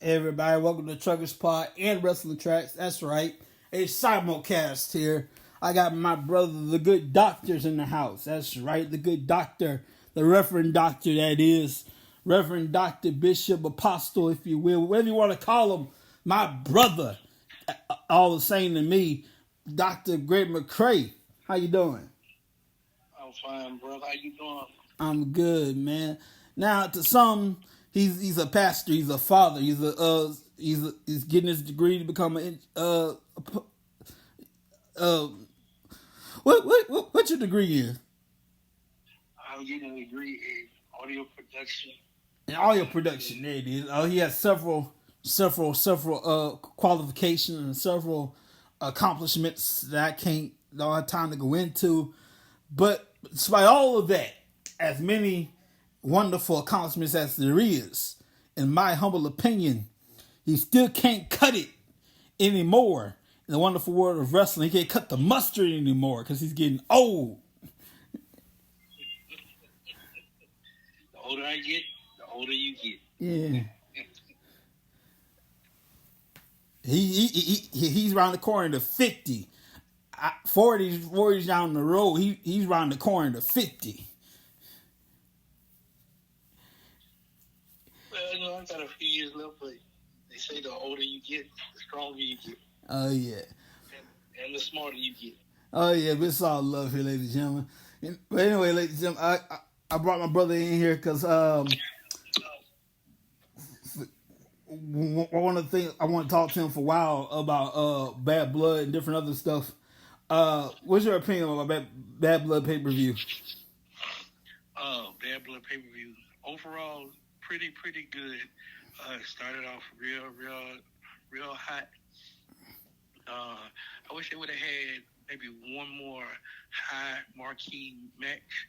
Everybody, welcome to Truckers Pod and Wrestling Tracks. That's right, a simulcast here. I got my brother, the good doctors, in the house. That's right, the good doctor, the Reverend Doctor, that is. Reverend Doctor, Bishop, Apostle, if you will, whatever you want to call him. My brother, all the same to me, Dr. Greg McCray. How you doing? I'm fine, brother. How you doing? I'm good, man. Now, to some, he's a pastor, he's a father, he's getting his degree to become what's your degree in? I'm getting a degree in audio production. In audio production, there it is. He has several qualifications and several accomplishments that I don't have time to go into. But despite all of that, as many wonderful accomplishments as there is, in my humble opinion, he still can't cut it anymore. In the wonderful world of wrestling, he can't cut the mustard anymore because he's getting old. The older I get, the older you get. Yeah. He's around the corner to 50. 40's down the road. He's around the corner to 50. Well, I got a few years left, but they say the older you get, the stronger you get. Oh, yeah. And the smarter you get. Oh, yeah, but it's all love here, ladies and gentlemen. But anyway, ladies and gentlemen, I brought my brother in here because one of the things I want to talk to him for a while about Badd Blood and different other stuff. What's your opinion about Badd Blood pay-per-view? Badd Blood pay-per-view. Overall, pretty good. Started off real hot. I wish they would have had maybe one more high marquee match,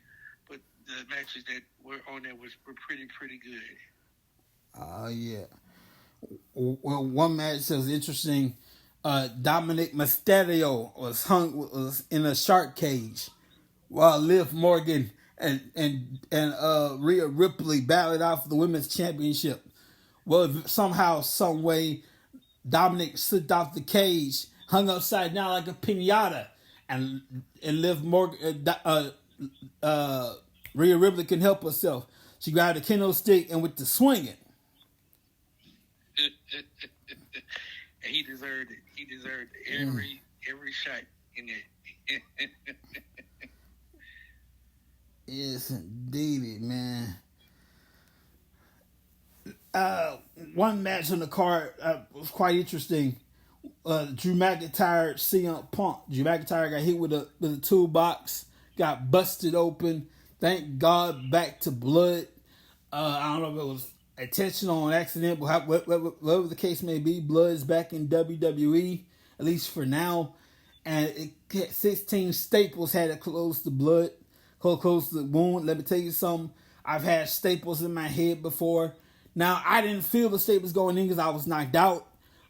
but the matches that were on there were pretty good. Yeah. Well, one match that was interesting. Dominic Mysterio was in a shark cage, while Liv Morgan and Rhea Ripley battled out for the women's championship. Well, somehow, some way, Dominic slipped off the cage, hung upside down like a pinata, and Liv Morgan, Rhea Ripley couldn't help herself. She grabbed a kendo stick and went to swinging. And he deserved it. He deserved every shot in it. Yes, indeed, man. One match on the card was quite interesting. Drew McIntyre, CM Punk. Drew McIntyre got hit with a toolbox, got busted open. Thank God, back to blood. I don't know if it was intentional or accident, but whatever the case may be, Blood's back in WWE, at least for now. And 16 staples had to close the blood, close the wound. Let me tell you something. I've had staples in my head before. Now, I didn't feel the staples going in because I was knocked out,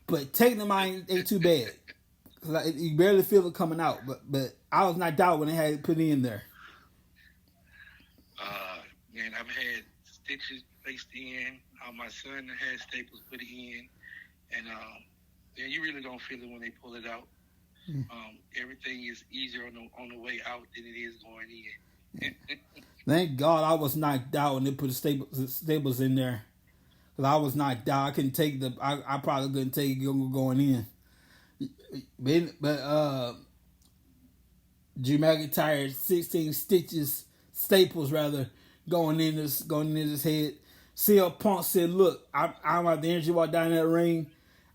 but taking them out ain't too bad. You barely feel it coming out, but I was knocked out when they had it put in there. Man, I've had stitches placed in. My son had staples put in, and you really don't feel it when they pull it out. Everything is easier on the way out than it is going in. Thank God I was knocked out and they put the staples in there. Because I was knocked out. I couldn't take I probably couldn't take it going in. But Drew McIntyre, 16 staples rather, going in his head. CM Punk said, "Look, I don't have the energy to walk down that ring.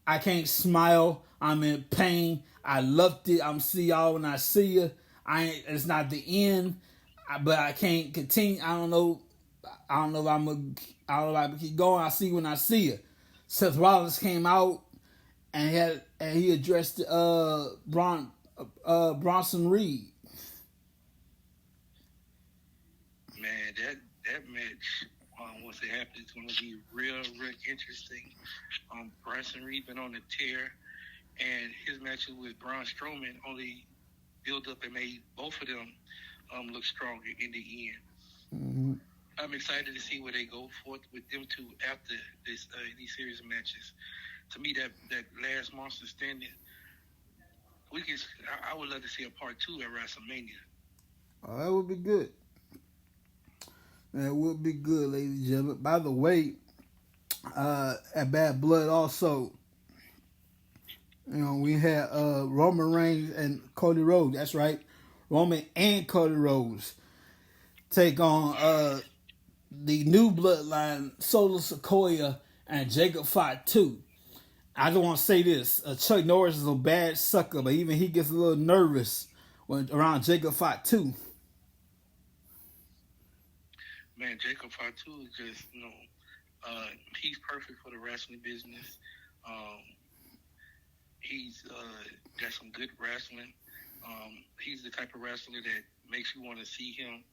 I can't smile. I'm in pain. I loved it. I'm see y'all when I see you. It's not the end, but I can't continue. I don't know if I'm gonna keep going. I see you when I see you." Seth Rollins came out and he addressed Bronson Reed. Man, that match, once it happens, it's going to be real interesting. Bronson Reed been on the tear, and his matches with Braun Strowman only built up and made both of them look stronger in the end. Mm-hmm. I'm excited to see where they go forth with them two after this these series of matches. To me, that last Monster Standing, I would love to see a part 2 at WrestleMania. Oh, that would be good. That would be good, ladies and gentlemen. By the way, at Badd Blood also, we had Roman Reigns and Cody Rhodes. That's right, Roman and Cody Rhodes take on the new bloodline, Solo Sikoa and Jacob Fatu. I don't want to say this. Chuck Norris is a bad sucker, but even he gets a little nervous when around Jacob Fatu. Man, Jacob Fatu is just, he's perfect for the wrestling business. He's got some good wrestling. He's the type of wrestler that makes you want to see him.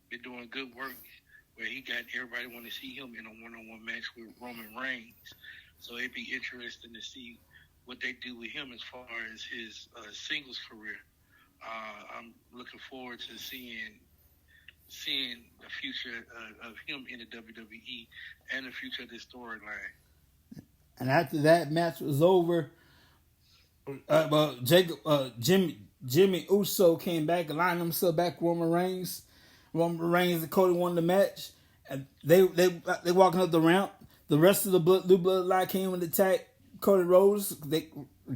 Been doing good work where he got everybody want to see him in a one-on-one match with Roman Reigns. So it'd be interesting to see what they do with him as far as his singles career. I'm looking forward to seeing the future of him in the WWE and the future of this storyline. And after that match was over, Jimmy Uso came back and lined himself back with Roman Reigns. Roman Reigns and Cody won the match. And they walking up the ramp. The rest of the new bloodline came and attacked Cody Rhodes.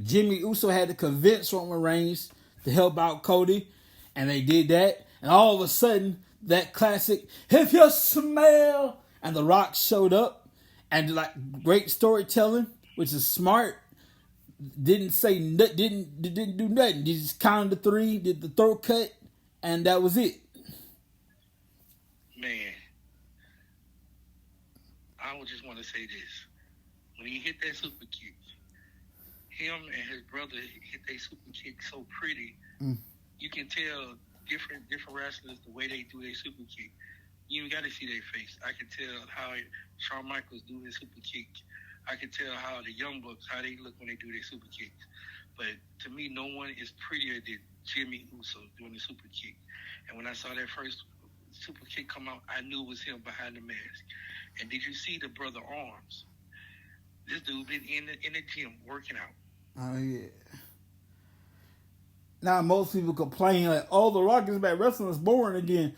Jimmy Uso had to convince Roman Reigns to help out Cody, and they did that. And all of a sudden, that classic "If You Smell" and The Rock showed up, and great storytelling, which is smart. Didn't do nothing. He just counted to 3, did the throat cut, and that was it. Man, I would just want to say this: when he hit that super kick, him and his brother hit their super kick so pretty. You can tell different wrestlers the way they do their super kick. You even got to see their face. I can tell how Shawn Michaels do his super kick. I can tell how the Young Bucks, how they look when they do their super kicks. But to me, no one is prettier than Jimmy Uso doing the super kick. And when I saw that first super kick come out, I knew it was him behind the mask. And did you see the brother arms? This dude been in the gym working out. Oh yeah. Now most people complain like, "Oh, The Rock is back. Wrestling is boring again."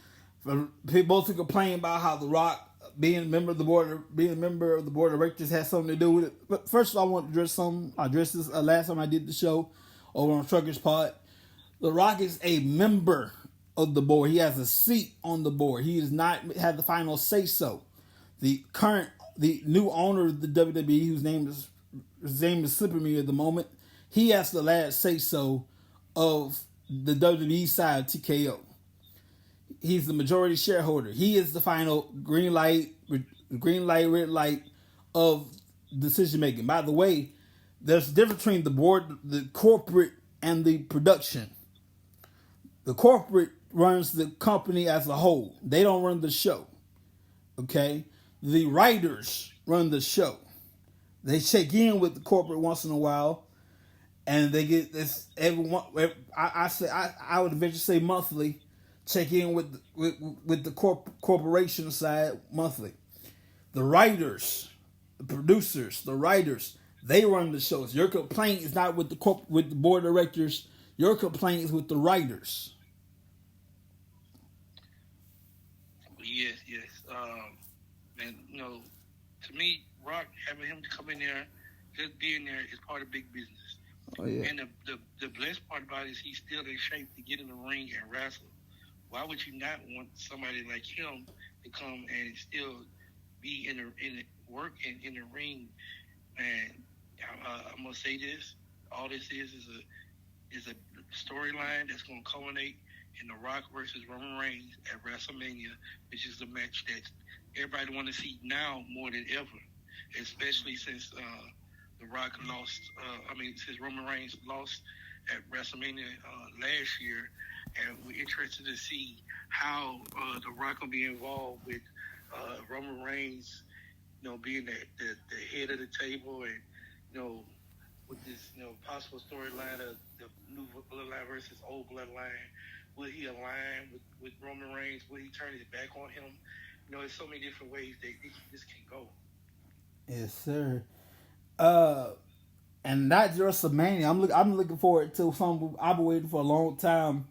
People mostly complain about how The Rock being a member of the board of directors has something to do with it. But first of all, I want to address something. I addressed this last time I did the show over on Truckers Pod. The Rock is a member of the board. He has a seat on the board. He does not have the final say so. The new owner of the WWE, his name is slipping me at the moment, he has the last say so of the WWE side of TKO. He's the majority shareholder. He is the final green light, red light of decision making. By the way, there's a difference between the board, the corporate, and the production. The corporate runs the company as a whole. They don't run the show. Okay? The writers run the show. They check in with the corporate once in a while, and they get this everyone. I would eventually say monthly. Check in with the corporation side monthly. The writers, the producers, the writers, they run the shows. Your complaint is not with with the board of directors. Your complaint is with the writers. Yes. And to me, Rock having him come in there, just being there is part of big business. Oh yeah. And the blessed part about it is he's still in shape to get in the ring and wrestle. Why would you not want somebody like him to come and still be in the ring? And I'm gonna say this: all this is a storyline that's gonna culminate in The Rock versus Roman Reigns at WrestleMania, which is the match that everybody want to see now more than ever, especially since The Rock lost. Since Roman Reigns lost at WrestleMania last year. And we're interested to see how The Rock will be involved with Roman Reigns, being the head of the table, and with this possible storyline of the new bloodline versus old bloodline. will he align with Roman Reigns? Will he turn his back on him? There's so many different ways that this can go. Yes, sir. And not just WrestleMania. I'm looking forward to something I've been waiting for a long time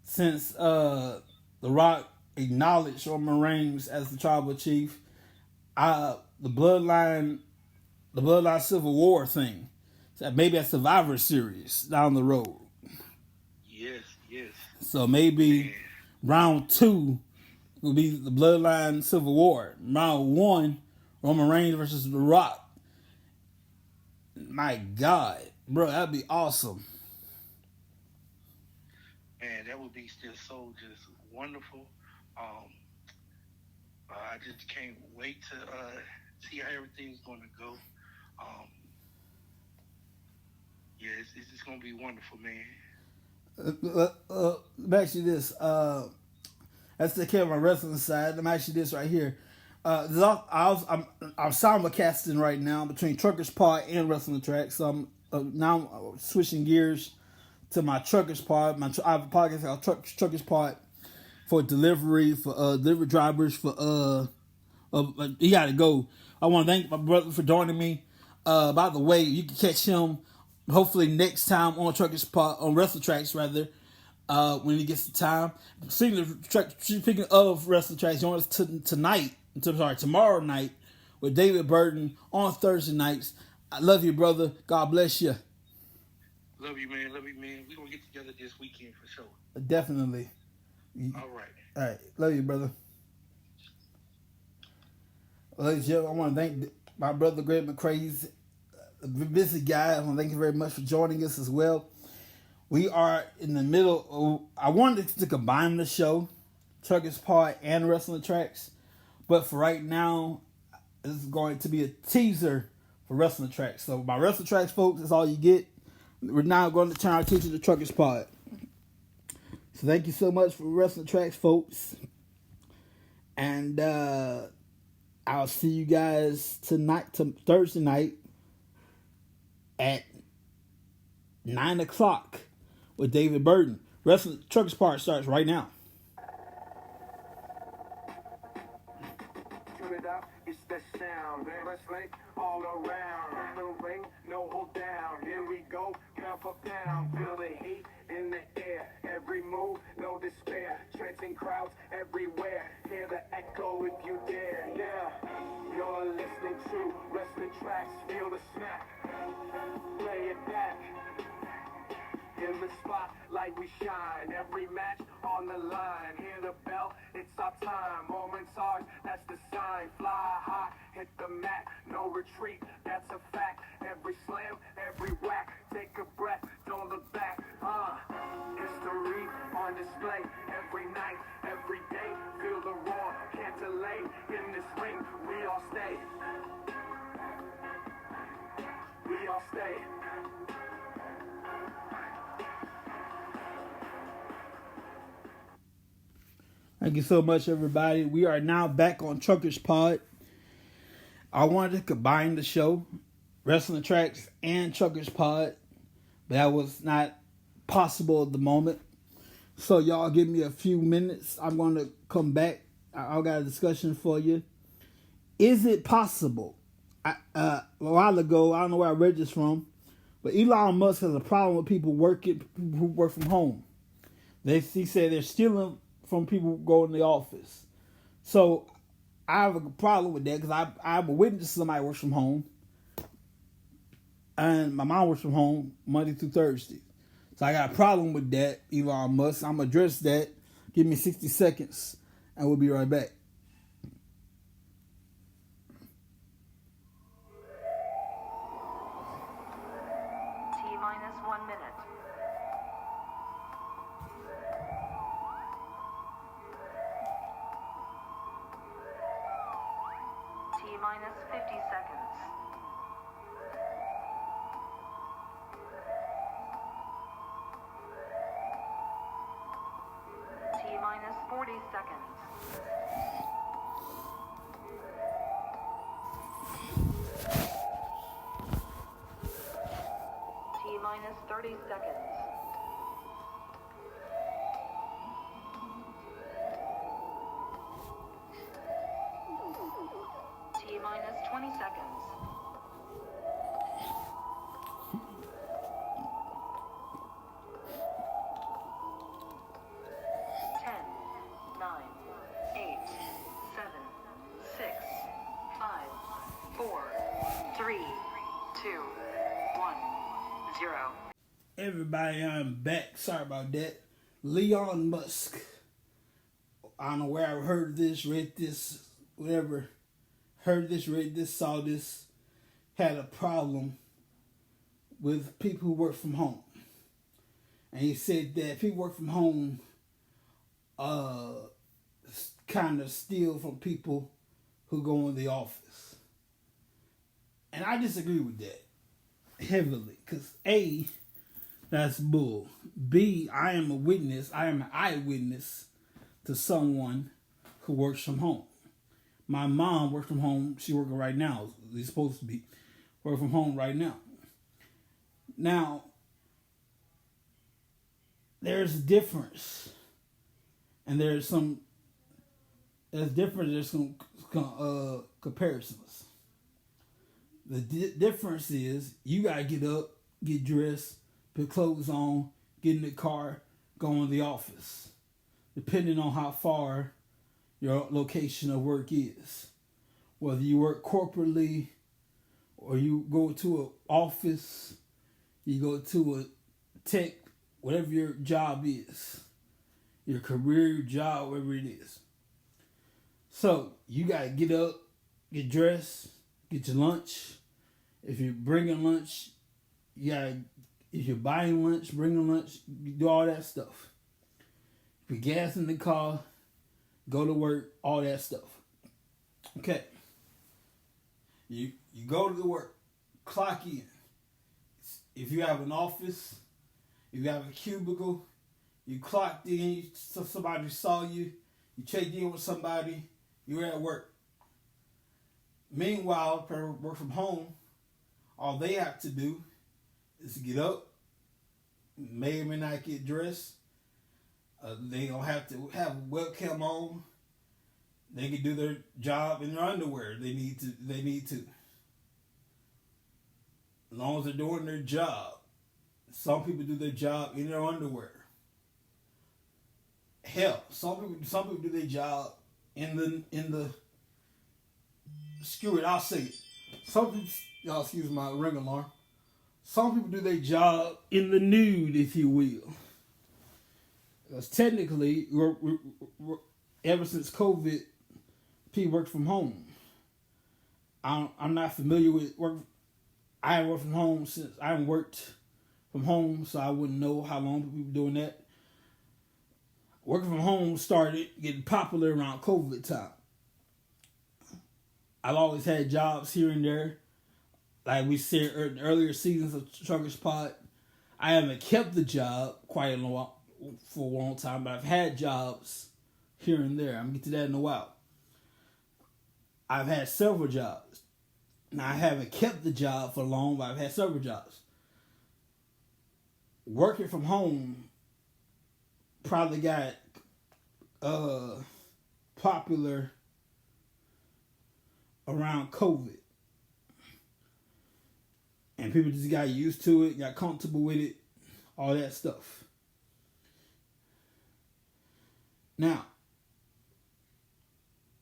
since The Rock acknowledged Roman Reigns as the tribal chief. The bloodline Civil War thing. So maybe a Survivor Series down the road. Yes. So maybe round 2 will be the Bloodline Civil War. Round 1, Roman Reigns versus The Rock. My God, bro, that'd be awesome. Man, that would be still so just wonderful. I just can't wait to see how everything's going to go. It's just going to be wonderful, man. Back to this. Let's take care of my wrestling side. I'm actually this right here. I'm simulcasting right now between Truckers Pod and Wrestling Track. So I'm now switching gears to my Truckers Pod. I have a podcast called Truckers Pod for delivery, for delivery drivers. You got to go. I want to thank my brother for joining me. By the way, you can catch him hopefully next time on Truckers Pod, on Wrestling Tracks rather. When he gets the time. Speaking of Wrestling Tracks, join us tomorrow night with David Burton on Thursday nights. I love you, brother. God bless you. Love you, man. We're going to get together this weekend for sure. Definitely. All right. Love you, brother. Ladies and gentlemen, I want to thank my brother, Greg McCray. He's a busy guy. I want to thank you very much for joining us as well. We are in the middle. I wanted to combine the show, Truckers Pod and Wrestling Tracks, but for right now, this is going to be a teaser for Wrestling Tracks. So my Wrestling Tracks, folks, that's all you get. We're now going to turn our attention to Truckers Pod. So thank you so much for Wrestling Tracks, folks, and I'll see you guys Thursday night at 9 o'clock. With David Burton. Wrestling Truckers Part starts right now. Turn it up, it's the sound. Wrestling all around. No ring, no hold down. Here we go, pound for pound. Feel the heat in the air. Every move, no despair. Trancing crowds everywhere. Hear the echo if you dare. Yeah, you're listening to Wrestling Tracks. Feel the snap. Play it back. In the spotlight we shine, every match on the line. Hear the bell, it's our time. Moments ours, that's the sign. Fly high, hit the mat, no retreat, that's a fact. Every slam, every whack, take a breath, don't look back. History on display, every night, every day. Feel the roar, can't delay. In this ring, we all stay. We all stay. Thank you so much, everybody. We are now back on Truckers Pod. I wanted to combine the show, Wrestling Tracks and Truckers Pod, but that was not possible at the moment. So y'all give me a few minutes. I'm going to come back. I got a discussion for you. Is it possible? A while ago, I don't know where I read this from, but Elon Musk has a problem with people who work from home. He said they're stealing from people who go in the office. So I have a problem with that because I'm a witness to somebody who works from home. And my mom works from home Monday through Thursday. So I got a problem with that, Elon Musk. I'm going to address that. Give me 60 seconds and we'll be right back. T-minus 1 minute. T-minus 50 seconds. T-minus 40 seconds. T-minus 30 seconds. Everybody, I'm back. Sorry about that. Elon Musk. I don't know where I heard this, read this, whatever. Heard this, read this, saw this. Had a problem with people who work from home. And he said that people work from home kind of steal from people who go in the office. And I disagree with that heavily. Because A, that's bull. B, I am a witness. I am an eyewitness to someone who works from home. My mom works from home. She's working right now. She's supposed to be working from home right now. Now, there's a difference. And there's some comparisons. The difference is you got to get up, get dressed, put clothes on, get in the car, go in the office, depending on how far your location of work is. Whether you work corporately or you go to an office, you go to a tech, whatever your job is, your career, your job, whatever it is. So you got to get up, get dressed, get your lunch. If you're bringing lunch, if you're buying lunch, bringing lunch, you do all that stuff. Put gas in the car, go to work, all that stuff. Okay. You go to the work, clock in. If you have an office, if you have a cubicle, you clocked in, somebody saw you, you checked in with somebody, you're at work. Meanwhile, people work from home, all they have to do is get up, may or may not get dressed. They don't have to have a webcam on. They can do their job in their underwear. They need to. As long as they're doing their job. Some people do their job in their underwear. Hell, some people do their job in the screw it, I'll say it. Some people, y'all excuse my ring alarm. Some people do their job in the nude, if you will. Because technically, ever since COVID, people work from home. I'm not familiar with work. I haven't worked from home since I haven't worked from home, so I wouldn't know how long people doing that. Working from home started getting popular around COVID time. I've always had jobs here and there. Like we said in earlier seasons of Truckers Pod, I haven't kept the job for a long time, but I've had jobs here and there. I'm going to get to that in a while. I've had several jobs. Now, I haven't kept the job for long, but I've had several jobs. Working from home probably got popular around COVID. And people just got used to it, got comfortable with it, all that stuff. Now,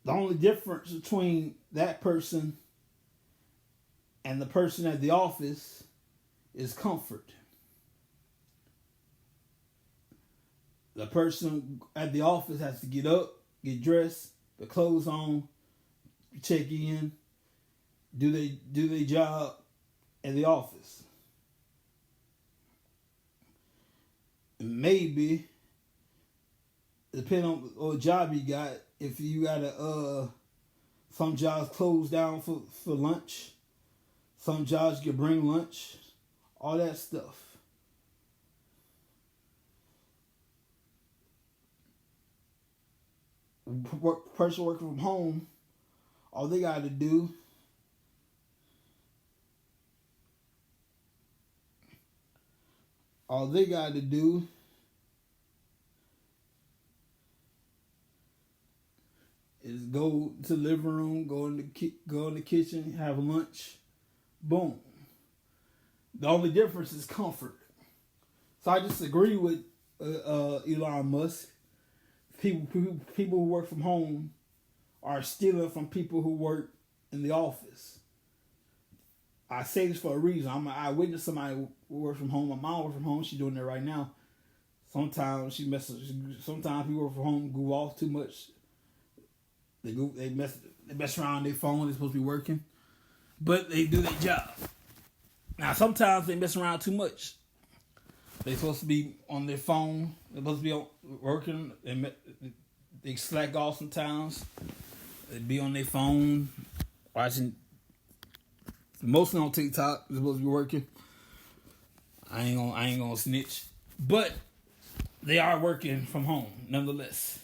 the only difference between that person and the person at the office is comfort. The person at the office has to get up, get dressed, put clothes on, check in, do their job at the office. Maybe, depending on what job you got, if you got some jobs close down for lunch, some jobs can bring lunch, all that stuff. Person working from home, all they got to do is go to the living room, go in the kitchen, have lunch, boom. The only difference is comfort. So I disagree with Elon Musk. People who work from home are stealing from people who work in the office. I say this for a reason. I witnessed somebody who work from home. My mom works from home. She's doing that right now. Sometimes she messes. Sometimes people work from home go off too much. They mess around their phone. They're supposed to be working, but they do their job. Now sometimes they mess around too much. They're supposed to be on their phone. They're supposed to be working. They slack off sometimes. They be on their phone watching. Mostly on TikTok. They're supposed to be working. I ain't gonna snitch, but they are working from home nonetheless.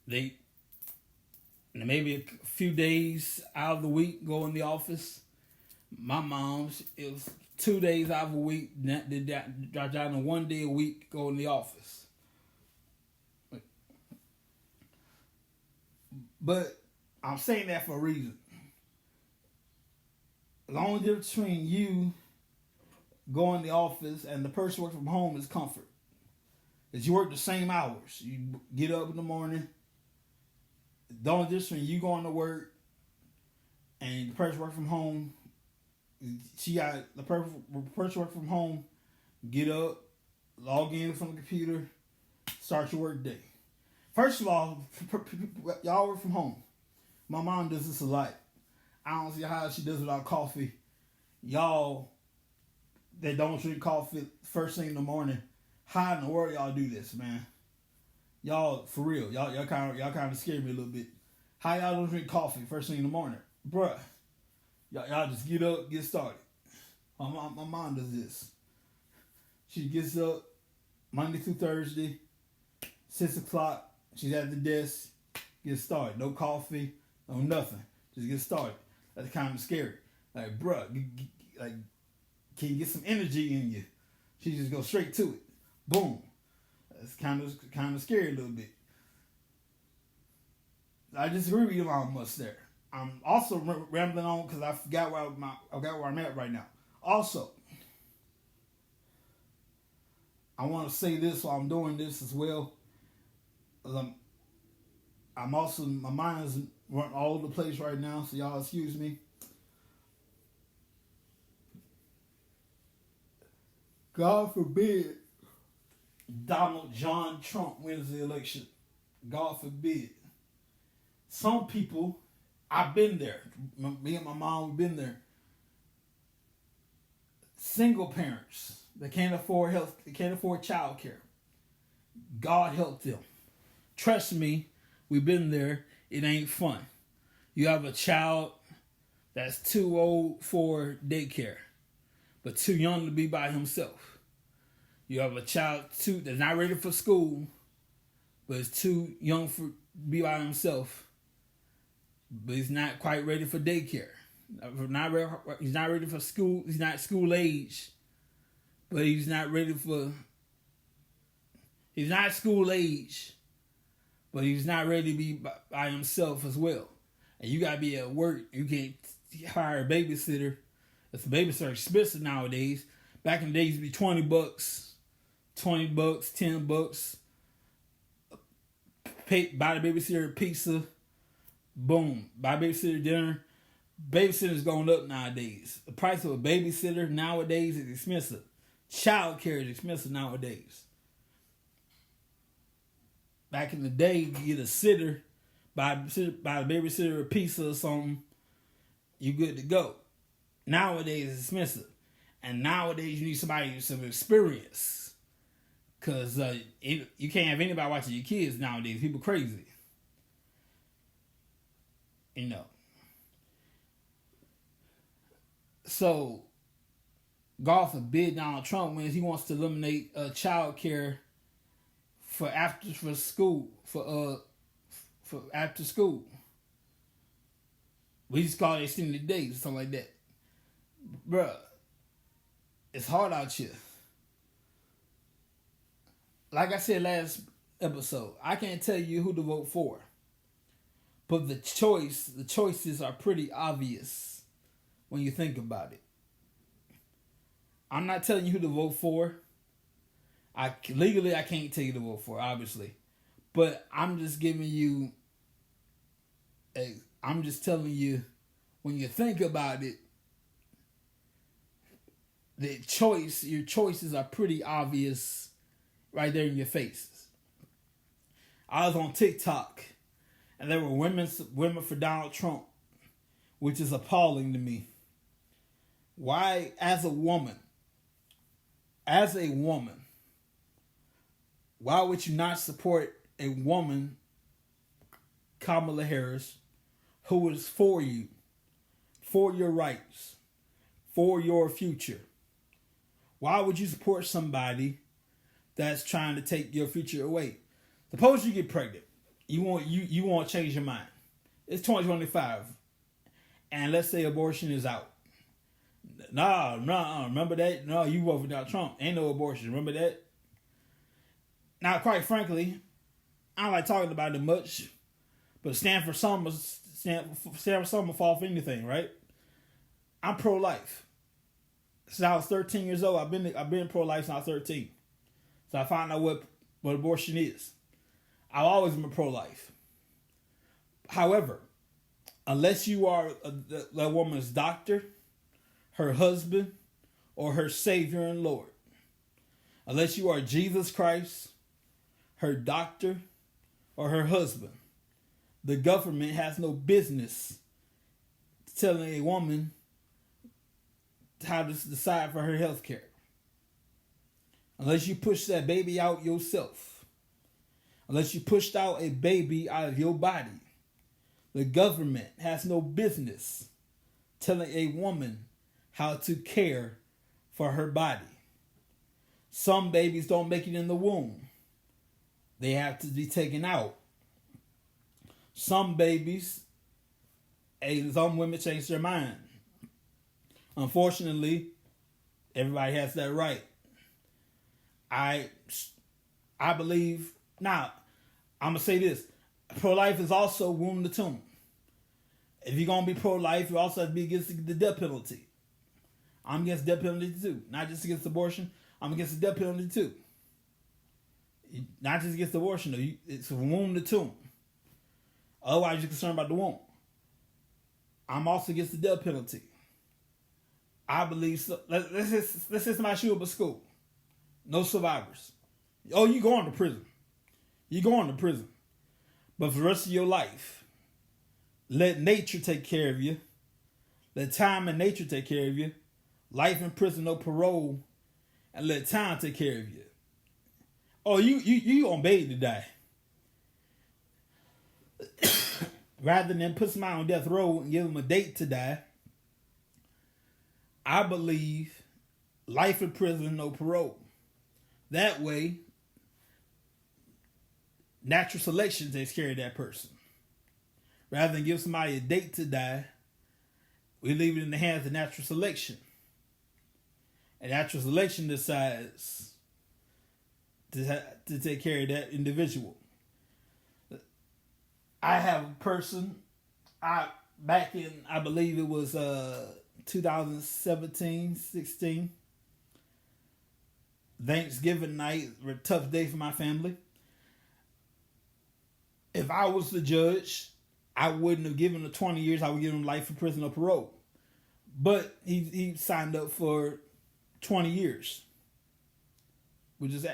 They maybe a few days out of the week go in the office. My mom's, it was 2 days out of a week. Did that drop down to 1 day a week go in the office. But I'm saying that for a reason. The only difference between you going to the office and the person working from home is comfort. Is you work the same hours. You get up in the morning. The only difference between you going to work and the person working from home, the person working from home, get up, log in from the computer, start your work day. First of all, y'all work from home. My mom does this a lot. I don't see how she does it without coffee. Y'all that don't drink coffee first thing in the morning, how in the world y'all do this, man? Y'all, for real, y'all kind of scare me a little bit. How y'all don't drink coffee first thing in the morning, bruh? Y'all just get up, get started. My mom does this. She gets up Monday through Thursday, 6 o'clock. She's at the desk, get started. No coffee, no nothing. Just get started. That's kind of scary. Like, bruh, can you get some energy in you? She just goes straight to it. Boom. That's kind of scary a little bit. I disagree with Elon Musk there. I'm also rambling on because I forgot where I'm at right now. Also, I want to say this while I'm doing this as well. I'm also, my mind is running all over the place right now, so y'all excuse me. God forbid Donald John Trump wins the election. God forbid. Some people, I've been there. Me and my mom, we've been there. Single parents that can't afford health, they can't afford child care. God help them. Trust me, we've been there. It ain't fun. You have a child that's too old for daycare, but too young to be by himself. You have a child that's not ready for school, but is too young for be by himself, but he's not quite ready for daycare. He's not ready for school. He's not school age, but he's not ready for. He's not school age, but he's not ready to be by himself as well. And you gotta be at work. You can't hire a babysitter. It's babysitter expensive nowadays. Back in the days, it'd be $20, $10. Buy the babysitter a pizza. Boom. Buy babysitter dinner. Babysitter's going up nowadays. The price of a babysitter nowadays is expensive. Child care is expensive nowadays. Back in the day, you get a sitter, buy the babysitter a pizza or something, you good to go. Nowadays, it's expensive. And nowadays, you need somebody with some experience. Because you can't have anybody watching your kids nowadays. People crazy. You know. So, God forbid Donald Trump wins. He wants to eliminate child care for after school. We just call it extended days or something like that. Bruh, it's hard out here. Like I said last episode, I can't tell you who to vote for. But the choices are pretty obvious when you think about it. I'm not telling you who to vote for. Legally, I can't tell you to vote for, obviously. But I'm just giving you I'm just telling you when you think about it, your choices are pretty obvious right there in your faces. I was on TikTok, and there were women for Donald Trump, which is appalling to me. Why, as a woman, why would you not support a woman, Kamala Harris, who is for you, for your rights, for your future? Why would you support somebody that's trying to take your future away? Suppose you get pregnant. You want to change your mind. It's 2025. And let's say abortion is out. Nah, remember that? No, you vote for Donald Trump. Ain't no abortion. Remember that? Now, quite frankly, I don't like talking about it much, but stand for something fall for anything, right? I'm pro-life. Since I was 13 years old, I've been pro-life since I was 13. So I found out what abortion is. I've always been pro-life. However, unless you are that woman's doctor, her husband, or her Savior and Lord, unless you are Jesus Christ, her doctor, or her husband, the government has no business telling a woman how to decide for her health care. Unless you push that baby out yourself. Unless you pushed out a baby out of your body. The government has no business telling a woman how to care for her body. Some babies don't make it in the womb. They have to be taken out. Some babies, some women change their mind. Unfortunately, everybody has that right. I believe, now, I'm going to say this. Pro-life is also womb to tomb. If you're going to be pro-life, you also have to be against the death penalty. I'm against death penalty too. Not just against abortion. I'm against the death penalty too. Not just against abortion though. It's from womb to tomb. Otherwise, you're concerned about the womb. I'm also against the death penalty. I believe so. Let's just my shoe up at school. No survivors. Oh, you going to prison. You going to prison. But for the rest of your life, let nature take care of you. Let time and nature take care of you. Life in prison, no parole. And let time take care of you. Oh, you on baby to die. Rather than put somebody on death row and give them a date to die, I believe life in prison, no parole. That way, natural selection takes care of that person. Rather than give somebody a date to die, we leave it in the hands of natural selection. And natural selection decides to take care of that individual. I have a person, back in, I believe it was 2017, 16, Thanksgiving night, a tough day for my family. If I was the judge, I wouldn't have given him 20 years. I would give him life in prison or parole. But he signed up for 20 years. Which is,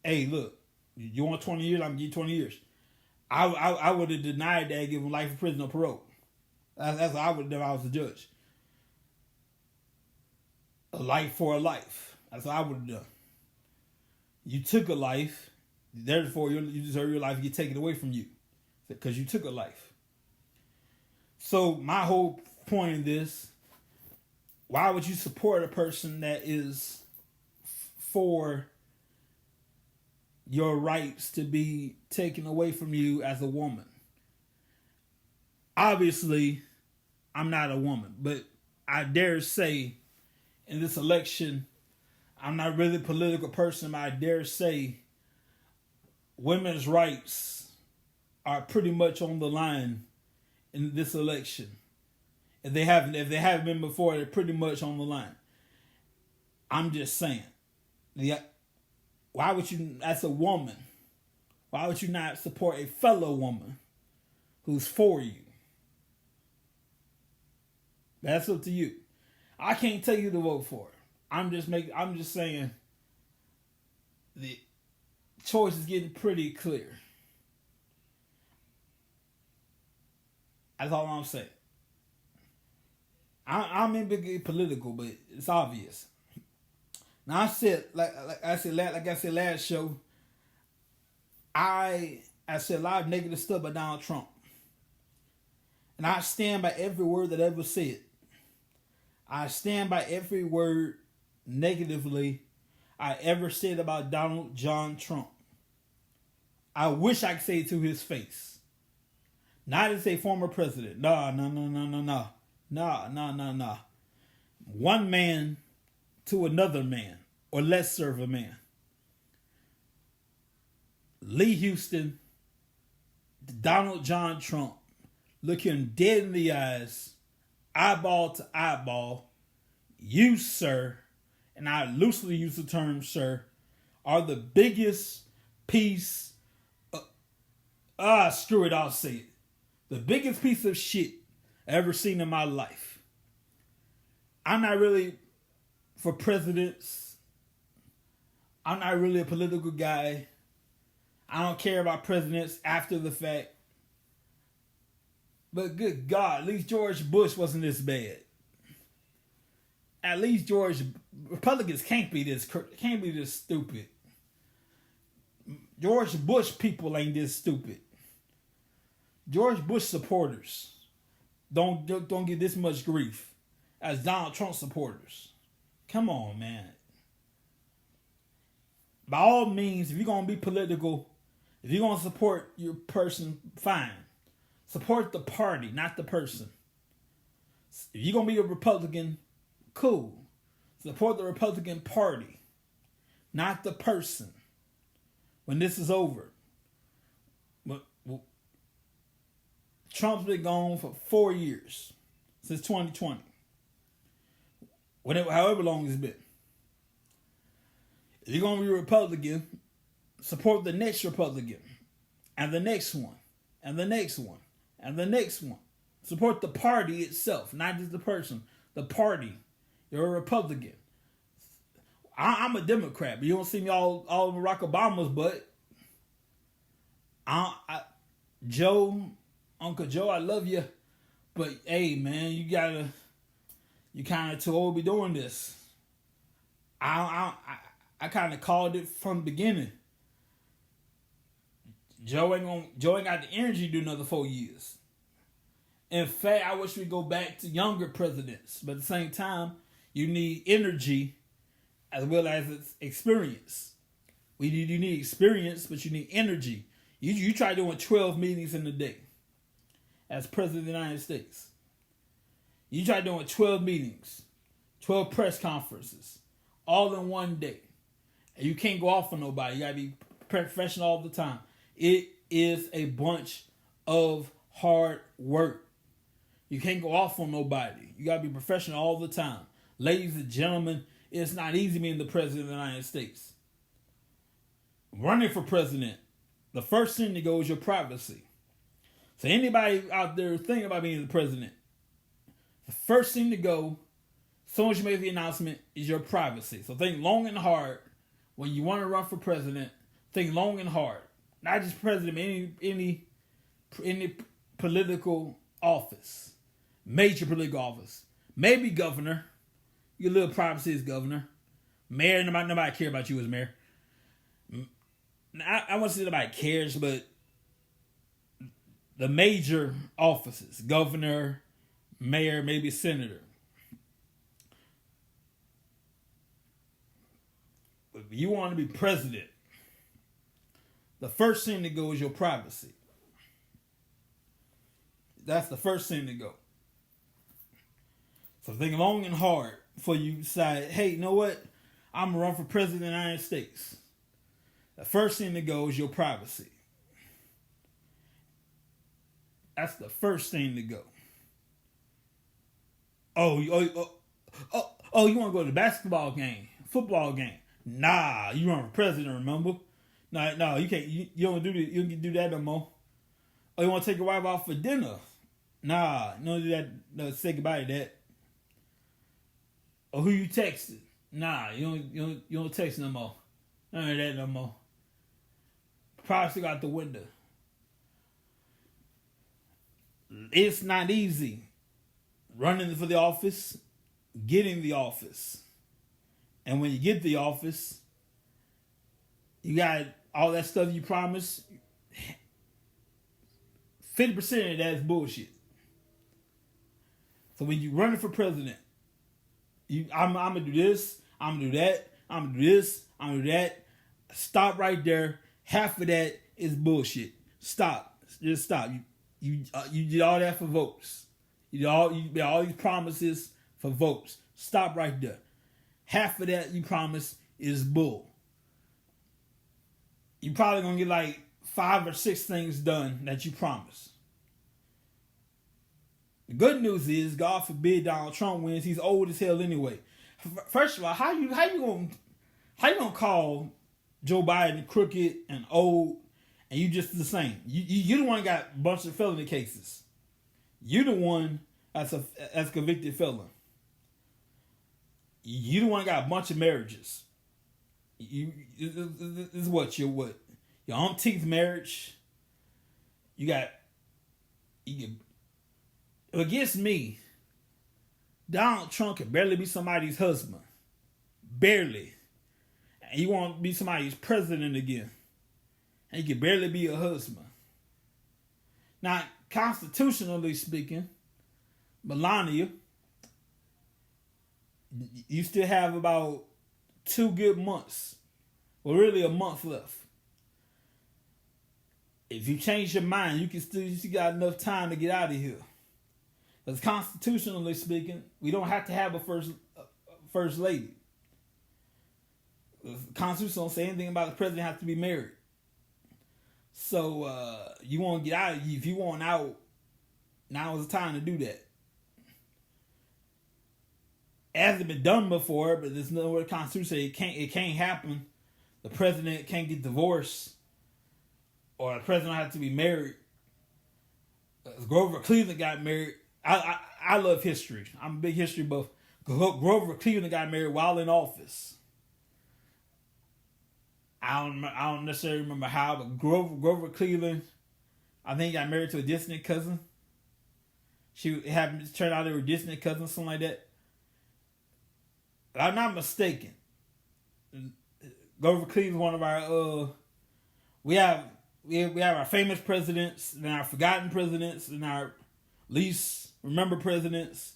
hey, look, you want 20 years? I'm going to give you 20 years. I would have denied that, give him life in prison or parole. That's what I would have done if I was the judge. A life for a life. That's what I would have done. You took a life, therefore you deserve your life to get taken away from you. Because you took a life. So my whole point in this, why would you support a person that is for your rights to be taken away from you as a woman? Obviously, I'm not a woman, but I dare say in this election, I'm not really a political person, but I dare say women's rights are pretty much on the line in this election. If they haven't been before, they're pretty much on the line. I'm just saying. Why would you, as a woman, why would you not support a fellow woman who's for you? That's up to you. I can't tell you to vote for it. I'm just saying the choice is getting pretty clear. That's all I'm saying. I'm in big political, but it's obvious. Now I said, like I said last show, I said a lot of negative stuff about Donald Trump, and I stand by every word that I ever said. I stand by every word negatively I ever said about Donald John Trump. I wish I could say it to his face. Not as a former president. No. One man to another man, or lesser of a man. Lee Houston, Donald John Trump, look him dead in the eyes, eyeball to eyeball. You, sir, and I loosely use the term sir, are the biggest piece of, screw it, I'll say it. The biggest piece of shit I ever seen in my life. I'm not really for presidents. I'm not really a political guy. I don't care about presidents after the fact. But good God, at least George Bush wasn't this bad. At least Republicans can't be this stupid. George Bush people ain't this stupid. George Bush supporters don't get this much grief as Donald Trump supporters. Come on, man. By all means, if you're going to be political, if you're going to support your person, fine. Support the party, not the person. If you're going to be a Republican, cool. Support the Republican Party, not the person. When this is over. But Trump's been gone for 4 years. Since 2020. However long it's been. If you're going to be a Republican, support the next Republican. And the next one. And the next one. And the next one. Support the party itself, not just the person. The party. You're a Republican. I'm a Democrat, but you don't see me all in Barack Obama's butt. Uncle Joe, I love you, but hey, man, you kind of too old to be doing this. I kind of called it from the beginning. Joe ain't got the energy to do another 4 years. In fact, I wish we go back to younger presidents, but at the same time, you need energy as well as experience. You need experience, but you need energy. You try doing 12 meetings in a day as president of the United States. You try doing 12 meetings, 12 press conferences, all in one day. And you can't go off on nobody. You got to be professional all the time. It is a bunch of hard work. You can't go off on nobody. You got to be professional all the time. Ladies and gentlemen, it's not easy being the president of the United States. Running for president, the first thing to go is your privacy. So anybody out there thinking about being the president, the first thing to go, as soon as you make the announcement, is your privacy. So think long and hard when you want to run for president. Think long and hard. Not just president, but any political office. Major political office. Maybe governor. Your little privacy as governor. Mayor, nobody care about you as mayor. I won't say nobody cares, but the major offices, governor, mayor, maybe senator. If you want to be president, the first thing to go is your privacy. That's the first thing to go. So think long and hard before you decide, hey, you know what? I'm going to run for president of the United States. The first thing to go is your privacy. That's the first thing to go. Oh, you want to go to the basketball game, football game? Nah, you run for president, remember? No, you can't. You don't do that. You don't do that no more. Oh, you want to take your wife out for dinner? Nah, you don't do that. No, say goodbye to that. Or who you texted? Nah, you don't text no more. None of that no more. Privacy go out the window. It's not easy running for the office, getting the office. And when you get the office, you got all that stuff you promised. 50% of that is bullshit. So when you're running for president, I'm going to do this, I'm going to do that, I'm going to do this, I'm going to do that. Stop right there. Half of that is bullshit. Stop. Just stop. You did all that for votes. You did all these promises for votes. Stop right there. Half of that you promised is bull. You probably gonna get like 5 or 6 things done that you promised. The good news is, God forbid Donald Trump wins. He's old as hell anyway. First of all, how you gonna call Joe Biden crooked and old, and you just the same? You the one that got a bunch of felony cases. You the one that's a convicted felon. You the one that got a bunch of marriages. This is your umpteenth marriage. Against me, Donald Trump can barely be somebody's husband. Barely. And you want to be somebody's president again. And you can barely be a husband. Now, constitutionally speaking, Melania, you still have about 2 good months. Well, really a month left. If you change your mind, you still got enough time to get out of here. Because constitutionally speaking, we don't have to have a first lady. The Constitution don't say anything about the president have to be married. So you want to get out. If you want out, now is the time to do that. It hasn't been done before, but there's nowhere the Constitution says it can't happen. The president can't get divorced, or the president have to be married. Grover Cleveland got married. I love history. I'm a big history buff. Grover Cleveland got married while in office. I don't necessarily remember how, but Grover Cleveland, I think, got married to a distant cousin. It happened to turn out they were distant cousins, something like that. If I'm not mistaken, Grover Cleveland is one of our we have our famous presidents and our forgotten presidents and our least remembered presidents.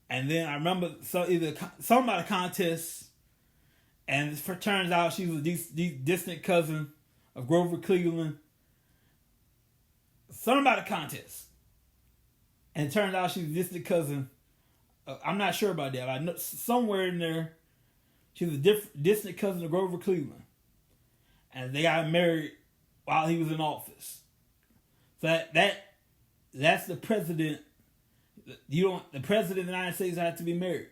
And then I remember something about a contest, and it turns out she was a distant cousin of Grover Cleveland. Something about a contest, and it turns out she's a distant cousin. I'm not sure about that. I know somewhere in there, she was a distant cousin of Grover Cleveland, and they got married while he was in office. So that's the president. The president of the United States has to be married.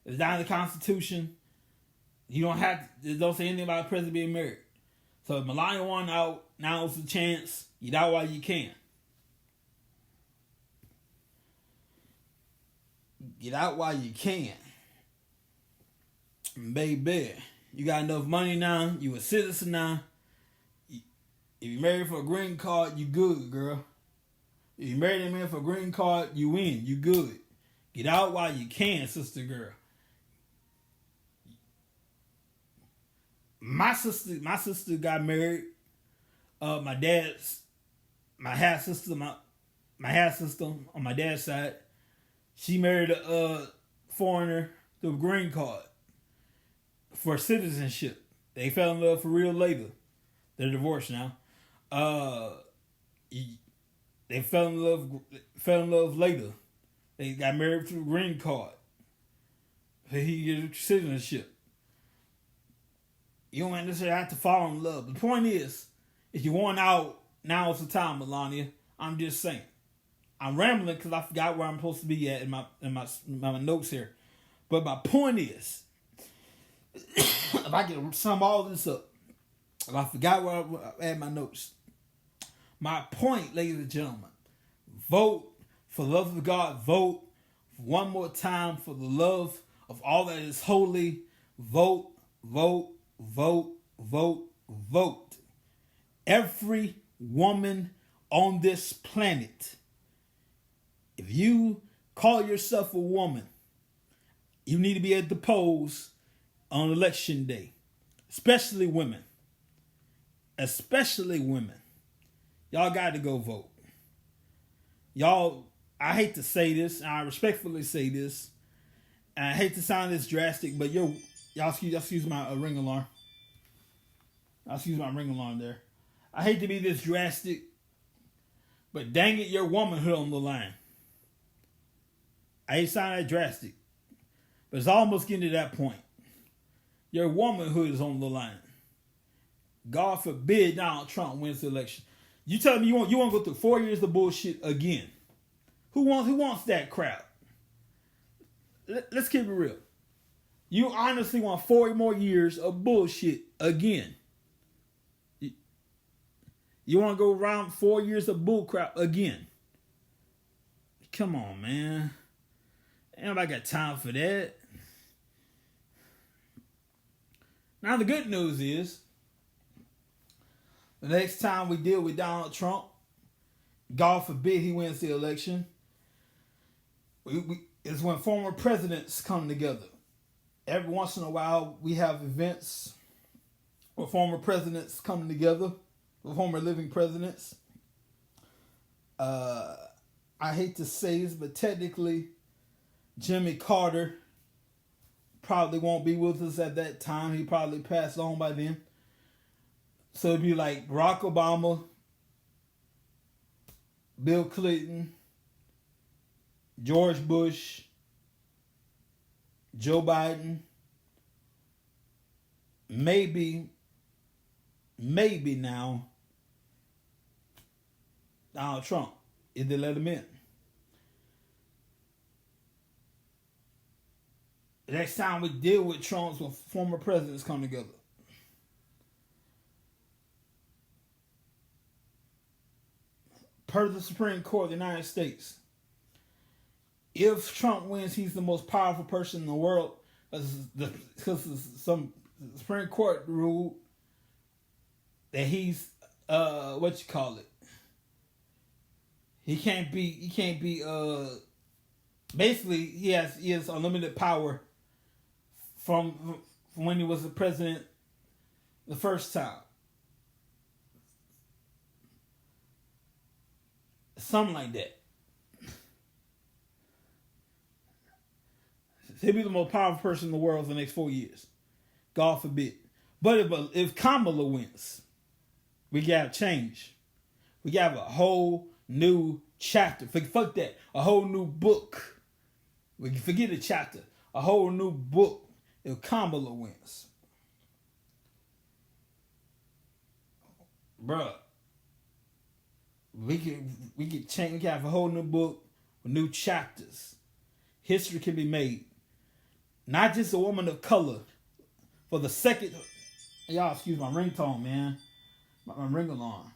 It's down in the Constitution. You don't say anything about the president being married. So if Melania won out, now it's a chance. Get out while you can. Get out while you can. Baby, you got enough money now. You a citizen now. If you married for a green card, you good, girl. If you married a man for a green card, you win. You good. Get out while you can, sister girl. My sister got married. My half sister on my dad's side, she married a foreigner through a green card for citizenship. They fell in love for real later. They're divorced now. They fell in love later. They got married through a green card. So he gets citizenship. You don't necessarily have to fall in love. The point is, if you want out, now is the time, Melania. I'm just saying. I'm rambling because I forgot where I'm supposed to be at in my notes here. But my point is, if I can sum all this up, if I forgot where I had my notes. My point, ladies and gentlemen, vote for the love of God. Vote one more time, for the love of all that is holy, vote, vote, vote, vote, vote. Every woman on this planet, if you call yourself a woman, you need to be at the polls on election day. Especially women. Especially women. Y'all got to go vote. Y'all, I hate to say this, and I respectfully say this, and I hate to sound this drastic, but y'all excuse my ring alarm. I'll excuse my ring alarm there. I hate to be this drastic, but dang it, your womanhood on the line. I hate to sound that drastic, but it's almost getting to that point. Your womanhood is on the line. God forbid Donald Trump wins the election. You tell me you want to go through 4 years of bullshit again. Who wants that crap? Let's keep it real. You honestly want 4 more years of bullshit again. You want to go around 4 years of bullcrap again. Come on, man. Ain't nobody got time for that. Now the good news is, the next time we deal with Donald Trump, God forbid he wins the election, it's when former presidents come together. Every once in a while, we have events where former presidents come together, with former living presidents. I hate to say this, but technically, Jimmy Carter probably won't be with us at that time. He probably passed on by then. So it'd be like Barack Obama, Bill Clinton, George Bush, Joe Biden, maybe now Donald Trump, if they let him in. The next time we deal with Trumps when former presidents come together. Per the Supreme Court of the United States, if Trump wins, he's the most powerful person in the world, because some Supreme Court ruled that he's he can't be basically he has unlimited power from when he was the president the first time. Something like that. He'll be the most powerful person in the world for the next 4 years. God forbid. But if Kamala wins, we got to change. We got a whole new chapter. Fuck that. A whole new book. We can forget a chapter. A whole new book if Kamala wins. Bruh. We can change. We can have a whole new book with new chapters. History can be made. Not just a woman of color. For the second, y'all excuse my ringtone, man. My ring alarm.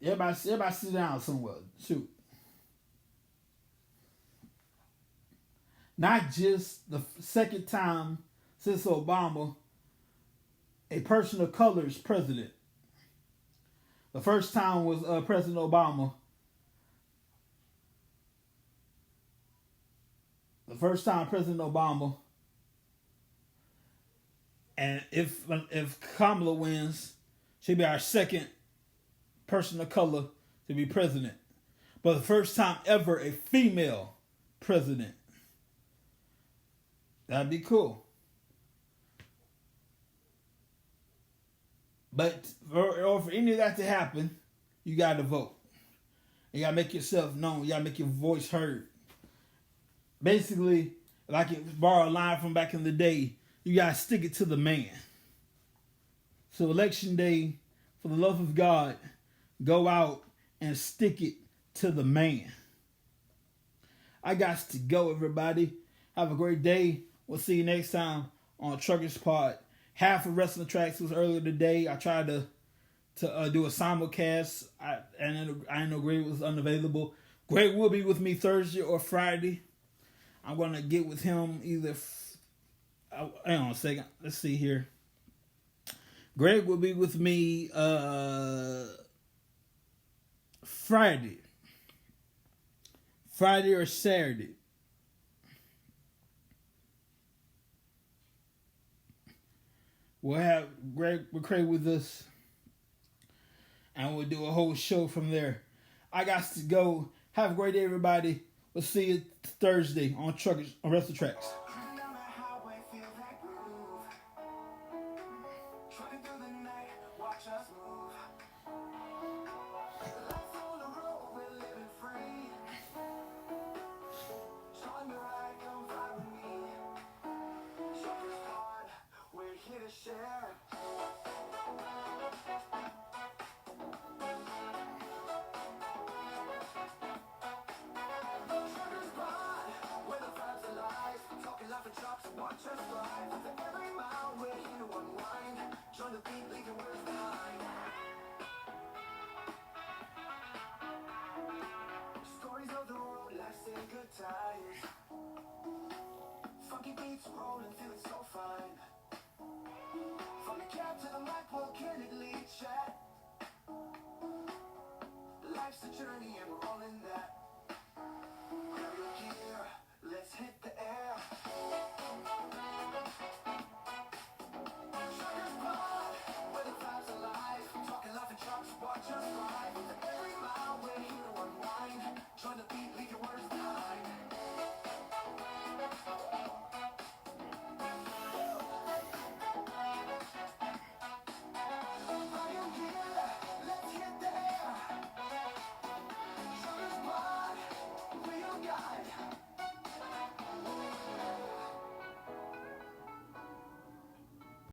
Everybody sit down somewhere. Shoot. Not just the second time since Obama, a person of color is president. The first time was President Obama. The first time President Obama. And if Kamala wins, she'll be our second person of color to be president. But the first time ever a female president. That'd be cool. But for any of that to happen, you got to vote. You got to make yourself known. You got to make your voice heard. Basically, if I can borrow a line from back in the day, you got to stick it to the man. So election day, for the love of God, go out and stick it to the man. I got to go, everybody. Have a great day. We'll see you next time on Truckers Pod. Half of Wrestling Tracks was earlier today. I tried to do a simulcast. I didn't know Gray was unavailable. Greg will be with me Thursday or Friday. I'm gonna get with him either. Hang on a second. Let's see here. Greg will be with me Friday or Saturday. We'll have Greg McCray with us, and we'll do a whole show from there. I got to go. Have a great day, everybody. We'll see you Thursday on Truckers on Wrestle Tracks. Stories of the road, life's in good times. Funky beats rolling, feeling so fine. From the cab to the mic, we'll candidly chat. Life's a journey and we're all in that.